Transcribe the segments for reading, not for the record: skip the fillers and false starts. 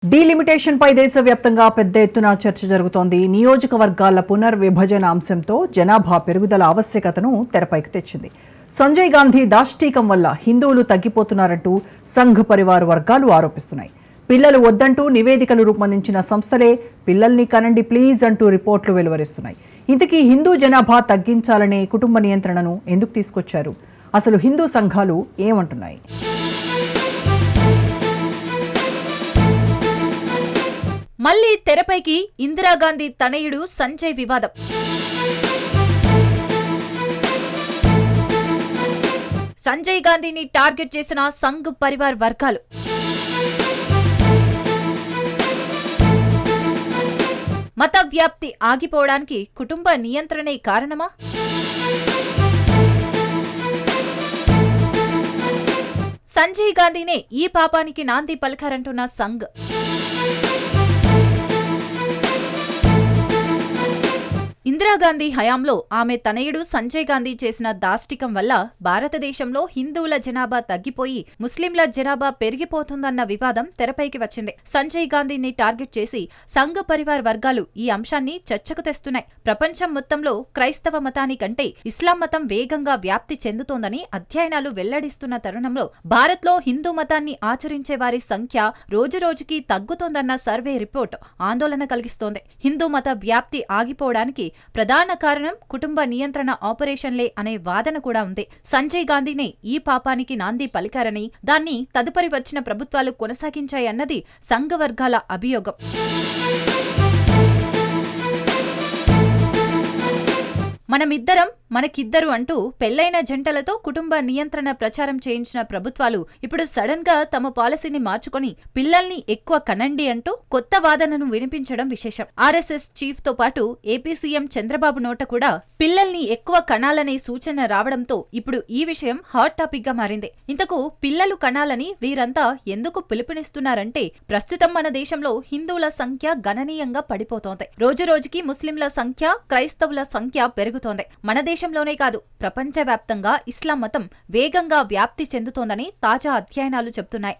Delimitation పై దేశవ్యాప్తంగా పెద్ద ఎత్తున చర్చ జరుగుతోంది. నియోజకవర్గాల పునర్విభజన అంశంతో జనాభా పెరుగుదల ఆవశ్యకతను తెరపైకి తెచ్చింది. సంజయ్ గాంధీ దాష్టీకం వల్ల హిందువులు తగ్గిపోతున్నారంటూ సంఘ్ పరివార్ వర్గాలు ఆరోపిస్తున్నాయి. పిల్లలు వద్దంటూ నివేదికలు రూపొందించిన సంస్థలే పిల్లల్ని కనండి ప్లీజ్ అంటూ రిపోర్టులు వెలువరిస్తున్నాయి. ఇంతకీ హిందూ జనాభా తగ్గించాలనే కుటుంబ నియంత్రణను ఎందుకు తీసుకొచ్చారు? అసలు హిందూ సంఘాలు ఏమంటున్నాయి? మళ్లీ తెరపైకి ఇందిరాగాంధీ తనయుడు సంజయ్ వివాదం. సంజయ్ గాంధీని టార్గెట్ చేసిన సంఘ్ పరివార్ వర్గాలు. మత వ్యాప్తి ఆగిపోవడానికి కుటుంబ నియంత్రణే కారణమా? సంజయ్ గాంధీనే ఈ పాపానికి నాంది పలికారంటున్న సంఘ్. ఇందిరాగాంధీ హయాంలో ఆమె తనయుడు సంజయ్ గాంధీ చేసిన దాష్టికం వల్ల భారతదేశంలో హిందువుల జనాభా తగ్గిపోయి ముస్లింల జనాభా పెరిగిపోతుందన్న వివాదం తెరపైకి వచ్చింది. సంజయ్ గాంధీని టార్గెట్ చేసి సంఘ్ పరివార్ వర్గాలు ఈ అంశాన్ని చర్చకు తెస్తున్నాయి. ప్రపంచం మొత్తంలో క్రైస్తవ మతాని కంటే ఇస్లాం మతం వేగంగా వ్యాప్తి చెందుతోందని అధ్యయనాలు వెల్లడిస్తున్న తరుణంలో భారత్లో హిందూ మతాన్ని ఆచరించే వారి సంఖ్య రోజురోజుకి తగ్గుతోందన్న సర్వే రిపోర్ట్ ఆందోళన కలిగిస్తోంది. హిందూ మత వ్యాప్తి ఆగిపోవడానికి ప్రధాన కారణం కుటుంబ నియంత్రణ ఆపరేషన్లే అనే వాదన కూడా ఉంది. సంజయ్ గాంధీనే ఈ పాపానికి నాంది పలికారని, దాన్ని తదుపరి వచ్చిన ప్రభుత్వాలు కొనసాగించాయన్నది సంఘ వర్గాల అభియోగం. మనమిద్దరం మనకిద్దరు అంటూ పెళ్లైన జంటలతో కుటుంబ నియంత్రణ ప్రచారం చేయించిన ప్రభుత్వాలు ఇప్పుడు సడన్ గా తమ పాలసీని మార్చుకొని పిల్లల్ని ఎక్కువ కనండి అంటూ కొత్త వాదనను వినిపించడం విశేషం. ఆర్ఎస్ఎస్ చీఫ్ తో పాటు ఏపీ సీఎం చంద్రబాబు నోట కూడా పిల్లల్ని ఎక్కువ కనాలనే సూచన రావడంతో ఇప్పుడు ఈ విషయం హాట్ టాపిక్ గా మారింది. ఇంతకు పిల్లలు కనాలని వీరంతా ఎందుకు పిలుపునిస్తున్నారంటే, ప్రస్తుతం మన దేశంలో హిందువుల సంఖ్య గణనీయంగా పడిపోతోంది. రోజురోజుకి ముస్లింల సంఖ్య, క్రైస్తవుల సంఖ్య పెరుగుతోంది. మన దేశంలోనే కాదు, ప్రపంచవ్యాప్తంగా ఇస్లాం మతం వేగంగా వ్యాప్తి చెందుతోందని తాజా అధ్యయనాలు చెబుతున్నాయి.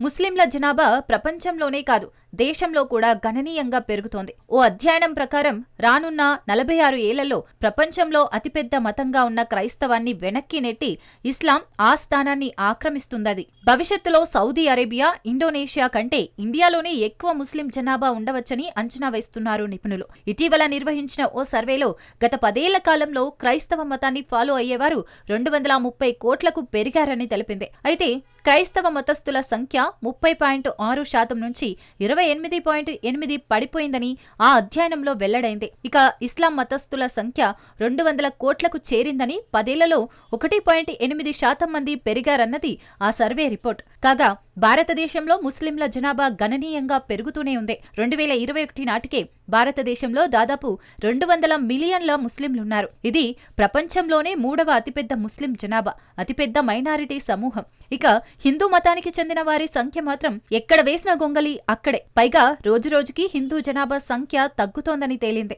ముస్లింల జనాభా ప్రపంచంలోనే కాదు, దేశంలో కూడా గణనీయంగా పెరుగుతోంది. ఓ అధ్యయనం ప్రకారం రానున్న 46 ఏళ్లలో ప్రపంచంలో అతిపెద్ద మతంగా ఉన్న క్రైస్తవాన్ని వెనక్కి నెట్టి ఇస్లాం ఆ స్థానాన్ని ఆక్రమిస్తుందది. భవిష్యత్తులో సౌదీ అరేబియా, ఇండోనేషియా కంటే ఇండియాలోనే ఎక్కువ ముస్లిం జనాభా ఉండవచ్చని అంచనా వేస్తున్నారు నిపుణులు. ఇటీవల నిర్వహించిన ఓ సర్వేలో గత 10 ఏళ్ల కాలంలో క్రైస్తవ మతాన్ని ఫాలో అయ్యేవారు 230 కోట్లకు పెరిగారని తెలిపింది. అయితే క్రైస్తవ మతస్థుల సంఖ్య 30.6% నుంచి 28.8 పడిపోయిందని ఆ అధ్యయనంలో వెల్లడైంది. ఇక ఇస్లాం మతస్థుల సంఖ్య 200 కోట్లకు చేరిందని, 10 ఏళ్లలో 1.8% మంది పెరిగారన్నది ఆ సర్వే రిపోర్ట్. కాగా భారతదేశంలో ముస్లింల జనాభా గణనీయంగా పెరుగుతూనే ఉంది. 2021 నాటికే భారతదేశంలో దాదాపు 200 మిలియన్ల ముస్లింలున్నారు. ఇది ప్రపంచంలోనే 3వ అతిపెద్ద ముస్లిం జనాభా, అతిపెద్ద మైనారిటీ సమూహం. ఇక హిందూ మతానికి చెందిన వారి సంఖ్య మాత్రం ఎక్కడ వేసిన గొంగలి అక్కడే. పైగా రోజురోజుకి హిందూ జనాభా సంఖ్య తగ్గుతోందని తేలింది.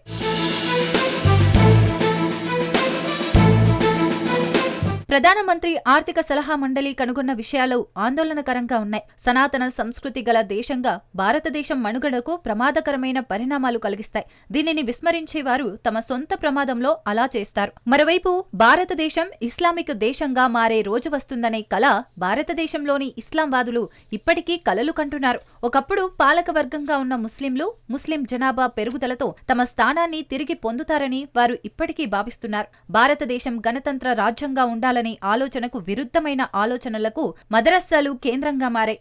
ప్రధానమంత్రి ఆర్థిక సలహా మండలి కనుగొన్న విషయాలు ఆందోళనకరంగా ఉన్నాయి. సనాతన సంస్కృతి గల దేశంగా భారతదేశం మనుగడకు ప్రమాదకరమైన పరిణామాలు కలిగిస్తాయి. దీనిని విస్మరించేవారు తమ సొంత ప్రమాదంలో అలా చేస్తారు. మరోవైపు భారతదేశం ఇస్లామిక్ దేశంగా మారే రోజు వస్తుందనే కల భారతదేశంలోని ఇస్లాంవాదులు ఇప్పటికీ కలలు కంటున్నారు. ఒకప్పుడు పాలకవర్గంగా ఉన్న ముస్లింలు ముస్లిం జనాభా పెరుగుదలతో తమ స్థానాన్ని తిరిగి పొందుతారని వారు ఇప్పటికీ భావిస్తున్నారు. భారతదేశం గణతంత్ర రాజ్యంగా ఉండాలని ఆలోచనకు విరుద్ధమైన ఆలోచనలకు మదరసాలు కేంద్రంగా మారాయి.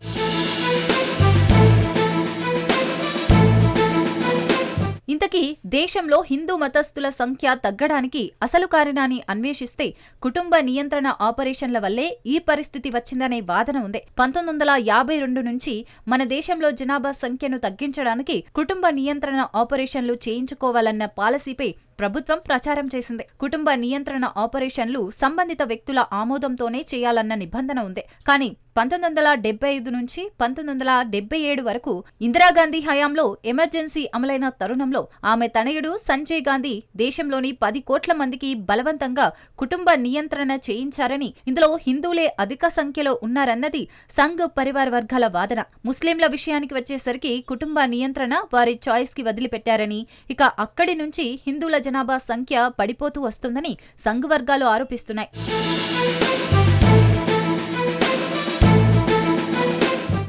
ఇంతకీ దేశంలో హిందూ మతస్థుల సంఖ్య తగ్గడానికి అసలు కారణాన్ని అన్వేషిస్తే కుటుంబ నియంత్రణ ఆపరేషన్ల వల్లే ఈ పరిస్థితి వచ్చిందనే వాదన ఉంది. 1952 నుంచి మన దేశంలో జనాభా సంఖ్యను తగ్గించడానికి కుటుంబ నియంత్రణ ఆపరేషన్లు చేయించుకోవాలన్న పాలసీపై ప్రభుత్వం ప్రచారం చేసింది. కుటుంబ నియంత్రణ ఆపరేషన్లు సంబంధిత వ్యక్తుల ఆమోదంతోనే చేయాలన్న నిబంధన ఉంది. కానీ 1975 నుంచి 1977 వరకు ఇందిరాగాంధీ హయాంలో ఎమర్జెన్సీ అమలైన తరుణంలో ఆమె తనయుడు సంజయ్ గాంధీ దేశంలోని 10 కోట్ల మందికి బలవంతంగా కుటుంబ నియంత్రణ చేయించారని, ఇందులో హిందువులే అధిక సంఖ్యలో ఉన్నారన్నది సంఘ్ పరివార్ వర్గాల వాదన. ముస్లింల విషయానికి వచ్చేసరికి కుటుంబ నియంత్రణ వారి చాయిస్ కి వదిలిపెట్టారని, ఇక అక్కడి నుంచి హిందువుల జనాభా సంఖ్య పడిపోతూ వస్తుందని సంఘ్ వర్గాలు ఆరోపిస్తున్నాయి.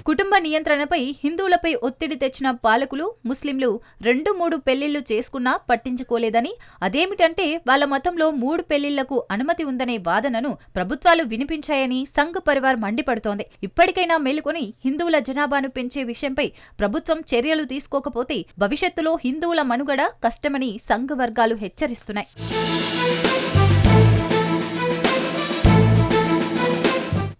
కుటుంబ నియంత్రణపై హిందువులపై ఒత్తిడి తెచ్చిన పాలకులు ముస్లింలు 2-3 పెళ్లిళ్లు చేసుకున్నా పట్టించుకోలేదని, అదేమిటంటే వాళ్ల మతంలో 3 పెళ్లిళ్లకు అనుమతి ఉందనే వాదనను ప్రభుత్వాలు వినిపించాయని సంఘ్ పరివార్ మండిపడుతోంది. ఇప్పటికైనా మేలుకొని హిందువుల జనాభాను పెంచే విషయంపై ప్రభుత్వం చర్యలు తీసుకోకపోతే భవిష్యత్తులో హిందువుల మనుగడ కష్టమని సంఘ్ వర్గాలు హెచ్చరిస్తున్నాయి.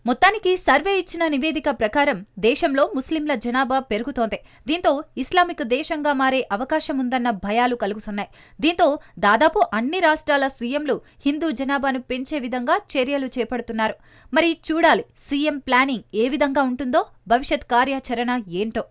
మొత్తానికి సర్వే ఇచ్చిన నివేదిక ప్రకారం దేశంలో ముస్లింల జనాభా పెరుగుతోంది. దీంతో ఇస్లామిక్ దేశంగా మారే అవకాశముందన్న భయాలు కలుగుతున్నాయి. దీంతో దాదాపు అన్ని రాష్ట్రాల సీఎంలు హిందూ జనాభాను పెంచే విధంగా చర్యలు చేపడుతున్నారు. మరి చూడాలి సీఎం ప్లానింగ్ ఏ విధంగా ఉంటుందో, భవిష్యత్ కార్యాచరణ ఏంటో.